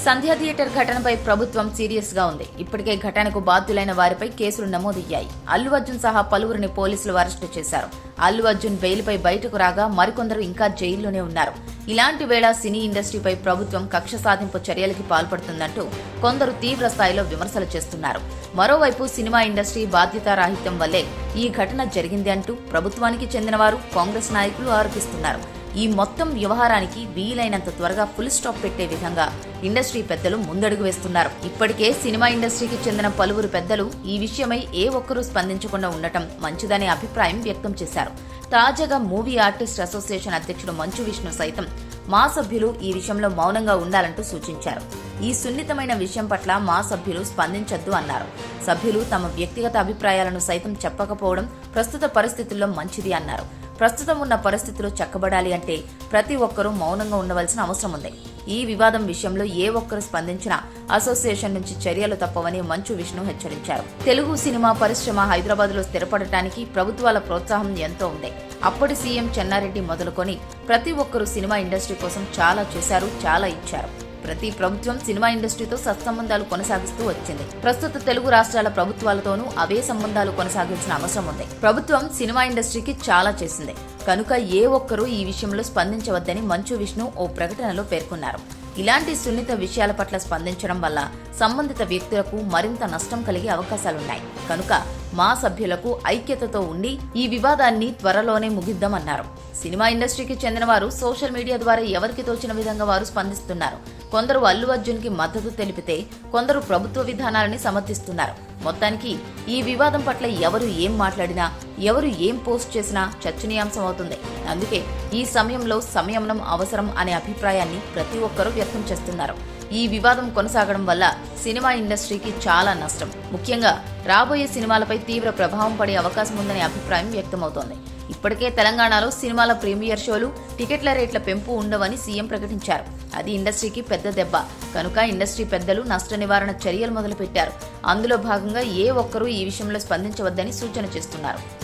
సంధ్య theatre ఘటనపై ప్రభుత్వం serious గా ఉంది. ఇప్పటికే ఘటనకు బాధ్యులైన వారిపై కేసులు నమోదయ్యాయి. అల్లు అర్జున్ సహా పలువురిని పోలీసులు అరెస్టు చేశారు. అల్లు అర్జున్ బెయిల్పై బయటకు రాగా మరికొందరు ఇంకా జైల్లోనే ఉన్నారు. ఇలాంటి వేళ సినీ ఇండస్ట్రీపై ప్రభుత్వం కక్ష సాధింపు చర్యలకి పాల్పడుతుందంటూ కొందరు తీవ్ర స్థాయిలో విమర్శలు చేస్తున్నారు. మరోవైపు సినిమా ఇండస్ట్రీ బాధ్యతారాహిత్యం వల్లే ఈ ఘటన జరిగింది అంటూ ప్రభుత్వానికి చెందినవారు, కాంగ్రెస్ నాయకులు ఆరోపిస్తున్నారు. ఈ మొత్తం వ్యవహారానికి వీలైనంత త్వరగా ఫుల్ స్టాప్ పెట్టే విధంగా ఇండస్ట్రీ పెద్దలు ముందడుగు వేస్తున్నారు. ఇప్పటికే సినిమా ఇండస్ట్రీకి చెందిన పలువురు పెద్దలు ఈ విషయమై ఏ ఒక్కరూ స్పందించకుండా ఉండటం మంచిదనే అభిప్రాయం వ్యక్తం చేశారు. తాజాగా మూవీ ఆర్టిస్ట్ అసోసియేషన్ అధ్యక్షుడు మంచు విష్ణు సైతం మా సభ్యులు ఈ విషయంలో మౌనంగా ఉండాలంటూ సూచించారు. ఈ సున్నితమైన విషయం పట్ల మా సభ్యులు స్పందించొద్దు అన్నారు. సభ్యులు తమ వ్యక్తిగత అభిప్రాయాలను సైతం చెప్పకపోవడం ప్రస్తుత పరిస్థితుల్లో మంచిది అన్నారు. ప్రస్తుతం ఉన్న పరిస్థితులు చక్కబడాలి అంటే ప్రతి ఒక్కరూ మౌనంగా ఉండవలసిన అవసరం ఉంది. ఈ వివాదం విషయంలో ఏ ఒక్కరు స్పందించినా అసోసియేషన్ నుంచి చర్యలు తప్పవని మంచు విష్ణు హెచ్చరించారు. తెలుగు సినిమా పరిశ్రమ హైదరాబాద్ లో స్థిరపడటానికి ప్రభుత్వాల ప్రోత్సాహం ఎంతో ఉంది. అప్పటి సీఎం చెన్నారెడ్డి మొదలుకొని ప్రతి ఒక్కరూ సినిమా ఇండస్ట్రీ కోసం చాలా చేశారు, చాలా ఇచ్చారు. ప్రతి ప్రభుత్వం సినిమా ఇండస్ట్రీతో సత్సంబంధాలు కొనసాగిస్తూ వచ్చింది. ప్రస్తుత తెలుగు రాష్ట్రాల ప్రభుత్వాలతోనూ అవే సంబంధాలు కొనసాగించిన అవసరం ఉంది. ప్రభుత్వం సినిమా ఇండస్ట్రీకి చాలా చేసింది కనుక ఏ ఒక్కరూ ఈ విషయంలో స్పందించవద్దని మంచు విష్ణు ఓ ప్రకటనలో పేర్కొన్నారు. ఇలాంటి సున్నిత విషయాల పట్ల స్పందించడం వల్ల సంబంధిత వ్యక్తులకు మరింత నష్టం కలిగే అవకాశాలున్నాయి. కనుక మా సభ్యులకు ఐక్యతతో ఉండి ఈ వివాదాన్ని త్వరలోనే ముగిద్దామన్నారు. సినిమా ఇండస్ట్రీకి చెందిన వారు సోషల్ మీడియా ద్వారా ఎవరికి తోచిన విధంగా వారు స్పందిస్తున్నారు. కొందరు అల్లు అర్జున్ కి మద్దతు తెలిపితే కొందరు ప్రభుత్వ విధానాలని సమర్థిస్తున్నారు. మొత్తానికి ఈ వివాదం పట్ల ఎవరు ఏం మాట్లాడినా, ఎవరు ఏం పోస్ట్ చేసినా చర్చనీయాంశం అవుతుంది. అందుకే ఈ సమయంలో సంయమనం అవసరం అనే అభిప్రాయాన్ని ప్రతి ఒక్కరూ వ్యక్తం చేస్తున్నారు. ఈ వివాదం కొనసాగడం వల్ల సినిమా ఇండస్ట్రీకి చాలా నష్టం, ముఖ్యంగా రాబోయే సినిమాలపై తీవ్ర ప్రభావం పడే అవకాశం ఉందనే అభిప్రాయం వ్యక్తమవుతోంది. ఇప్పటికే తెలంగాణలో సినిమాల ప్రీమియర్ షోలు, టికెట్ల రేట్ల పెంపు ఉండవని సీఎం ప్రకటించారు. అది ఇండస్ట్రీకి పెద్ద దెబ్బ కనుక ఇండస్ట్రీ పెద్దలు నష్ట నివారణ చర్యలు మొదలుపెట్టారు. అందులో భాగంగా ఏ ఒక్కరూ ఈ విషయంలో స్పందించవద్దని సూచన చేస్తున్నారు.